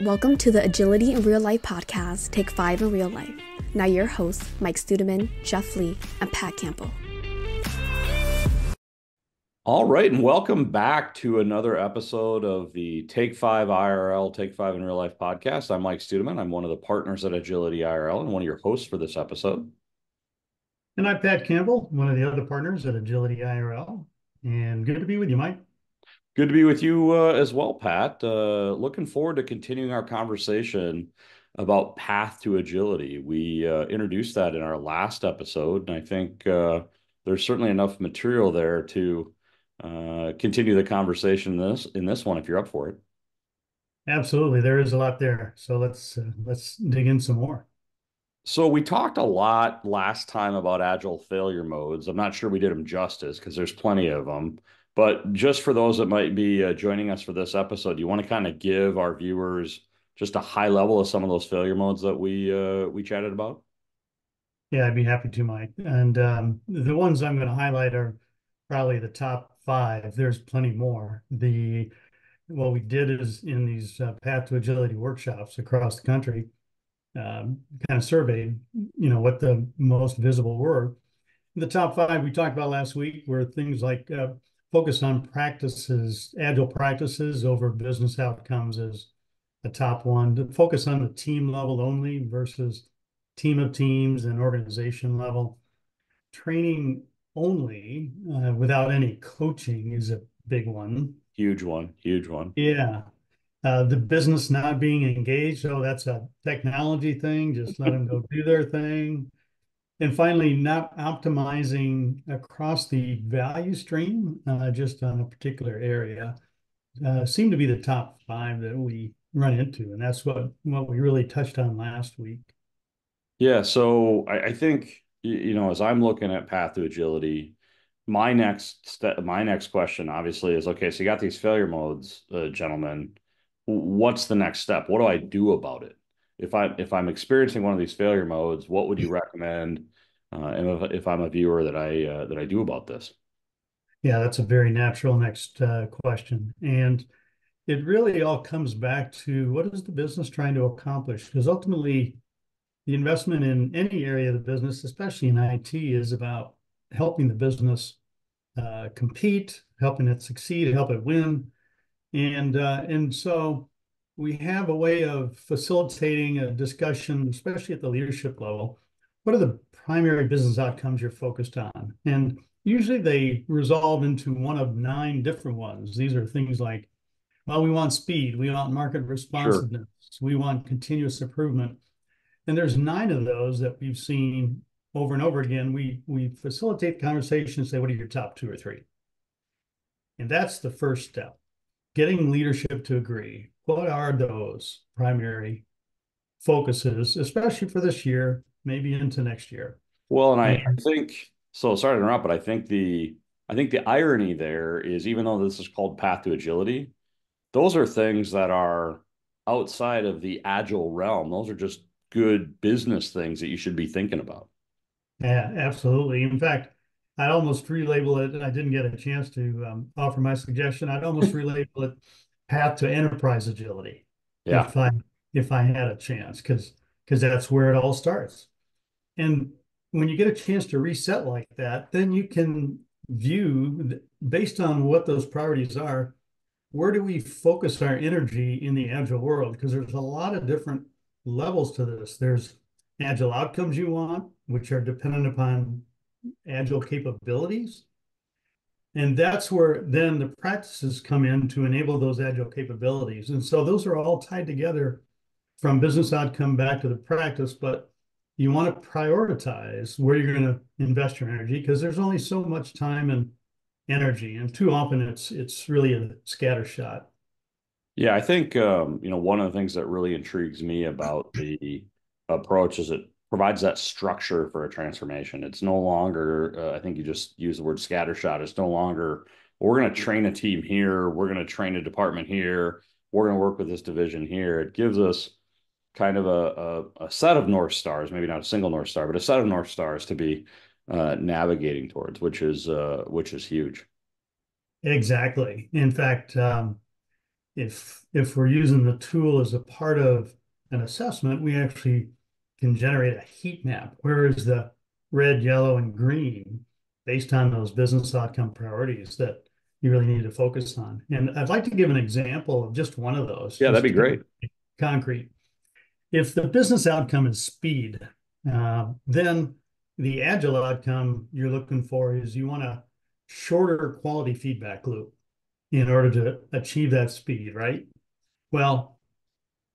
Welcome to the Agility in Real Life podcast, Take 5 in Real Life. Now your hosts, Mike Studeman, Jeff Lee, and Pat Campbell. All right, and welcome back to another episode of the Take 5 IRL, Take 5 in Real Life podcast. I'm Mike Studeman. I'm one of the partners at Agility IRL and one of your hosts for this episode. And I'm Pat Campbell, one of the other partners at Agility IRL. And good to be with you, Mike. Good to be with you as well, Pat. Looking forward to continuing our conversation about Path to Agility. We introduced that in our last episode, and I think there's certainly enough material there to continue the conversation in this one if you're up for it. Absolutely, there is a lot there. So let's dig in some more. So we talked a lot last time about agile failure modes. I'm not sure we did them justice because there's plenty of them. But just for those that might be joining us for this episode, you want to kind of give our viewers just a high level of some of those failure modes that we chatted about? Yeah, I'd be happy to, Mike. And the ones I'm going to highlight are probably the top five. There's plenty more. What we did is in these Path to Agility workshops across the country, kind of surveyed, what the most visible were. The top five we talked about last week were things like focus on practices, agile practices over business outcomes is the top one. To focus on the team level only versus team of teams and organization level. Training only without any coaching is a big one. Huge one, huge one. Yeah. The business not being engaged, oh, that's a technology thing. Just let them go do their thing. And finally, not optimizing across the value stream, just on a particular area, seem to be the top five that we run into. And that's what we really touched on last week. Yeah, so I think, as I'm looking at Path to Agility, my next question obviously is, okay, so you got these failure modes, gentlemen. What's the next step? What do I do about it? If I'm experiencing one of these failure modes, what would you recommend? And if I'm a viewer that I do about this? Yeah, that's a very natural next question. And it really all comes back to what is the business trying to accomplish? Because ultimately, the investment in any area of the business, especially in IT, is about helping the business compete, helping it succeed, help it win. And so we have a way of facilitating a discussion, especially at the leadership level. What are the primary business outcomes you're focused on? And usually they resolve into one of 9 different ones. These are things like, well, we want speed, we want market Sure. responsiveness, we want continuous improvement. And there's 9 of those that we've seen over and over again. We facilitate the conversation and say, what are your top 2 or 3? And that's the first step, getting leadership to agree. What are those primary focuses, especially for this year, maybe into next year? Well, and I And think so. Sorry to interrupt, but I think the irony there is, even though this is called Path to Agility, those are things that are outside of the agile realm. Those are just good business things that you should be thinking about. yeah, absolutely. In fact, I'd almost relabel it. I didn't get a chance to offer my suggestion. I'd almost relabel it path to enterprise agility Yeah. if I if I had a chance, because that's where it all starts. And when you get a chance to reset like that, then you can view based on what those priorities are, where do we focus our energy in the agile world? Because there's a lot of different levels to this. There's agile outcomes you want, which are dependent upon agile capabilities. And that's where then the practices come in to enable those agile capabilities. And so those are all tied together from business outcome back to the practice. But you want to prioritize where you're going to invest your energy because there's only so much time and energy. And too often it's really a scatter shot. Yeah, I think one of the things that really intrigues me about the approach is it provides that structure for a transformation. It's no longer, I think you just use the word scattershot. It's no longer, we're going to train a team here, we're going to train a department here, we're going to work with this division here. It gives us kind of a set of North Stars, maybe not a single North Star, but a set of North Stars to be navigating towards, which is huge. Exactly. In fact, if we're using the tool as a part of an assessment, we actually can generate a heat map. Where is the red, yellow, and green based on those business outcome priorities that you really need to focus on? And I'd like to give an example of just one of those. Yeah, that'd be great. Concrete. If the business outcome is speed, then the agile outcome you're looking for is you want a shorter quality feedback loop in order to achieve that speed, right? Well,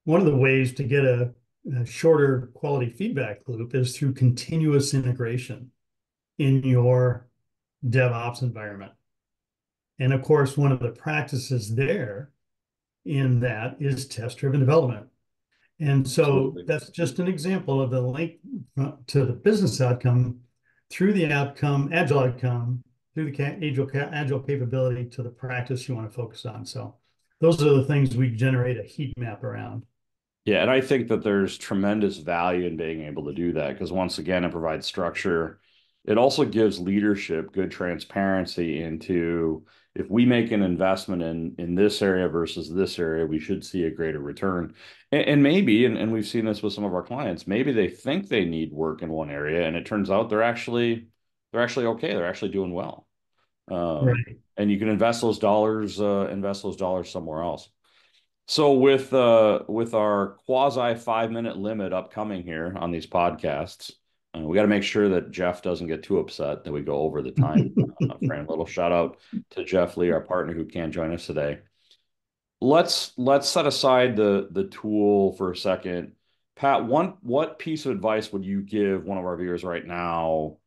one of the ways to get a shorter quality feedback loop is through continuous integration in your DevOps environment. And of course, one of the practices there in that is test-driven development. And so Absolutely. that's just an example of the link to the business outcome through the agile outcome, through the agile capability to the practice you want to focus on. So those are the things we generate a heat map around. Yeah, and I think that there's tremendous value in being able to do that because once again, it provides structure. It also gives leadership good transparency into if we make an investment in this area versus this area, we should see a greater return. And maybe, and we've seen this with some of our clients, maybe they think they need work in one area, and it turns out they're actually okay. They're actually doing well. Right. And you can invest those dollars somewhere else. So with our quasi 5-minute limit upcoming here on these podcasts, we got to make sure that Jeff doesn't get too upset that we go over the time frame. Little shout out to Jeff Lee, our partner who can't join us today. Let's set aside the tool for a second. Pat, what piece of advice would you give one of our viewers right now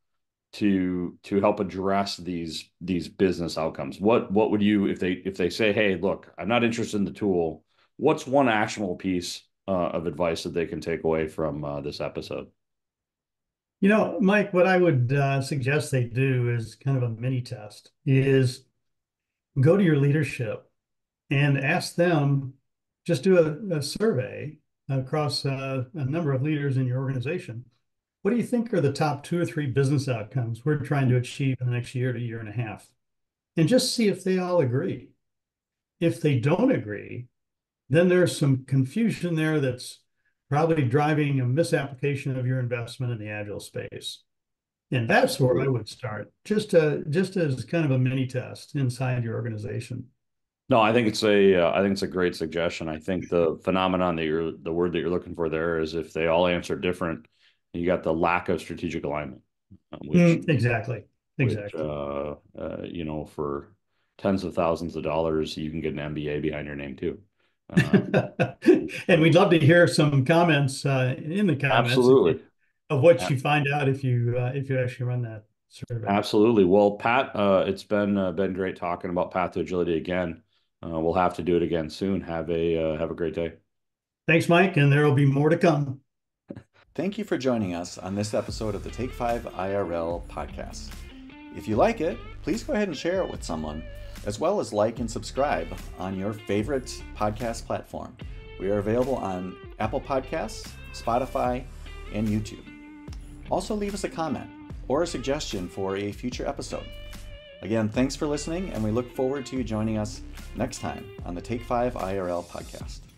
to help address these business outcomes? What would you if they say, hey, look, I'm not interested in the tool, what's one actionable piece of advice that they can take away from this episode? You know, Mike, what I would suggest they do is kind of a mini test, is go to your leadership and ask them, just do a survey across a number of leaders in your organization. What do you think are the top 2 or 3 business outcomes we're trying to achieve in the next year to year and a half? And just see if they all agree. If they don't agree, then there's some confusion there that's probably driving a misapplication of your investment in the agile space. And that's where I would start, just as kind of a mini test inside your organization. No, I think it's a great suggestion. I think the phenomenon the word that you're looking for there is if they all answer different, you got the lack of strategic alignment, Exactly. Which, for tens of thousands of dollars, you can get an MBA behind your name too. And we'd love to hear some comments in the comments absolutely of what you find out if you actually run that survey. Absolutely. Well, Pat, it's been great talking about Path to Agility again. We'll have to do it again soon. Have a great day. Thanks, Mike, and there will be more to come. Thank you for joining us on this episode of the Take 5 IRL podcast. If you like it, please go ahead and share it with someone, as well as like and subscribe on your favorite podcast platform. We are available on Apple Podcasts, Spotify, and YouTube. Also, leave us a comment or a suggestion for a future episode. Again, thanks for listening, and we look forward to you joining us next time on the Take 5 IRL podcast.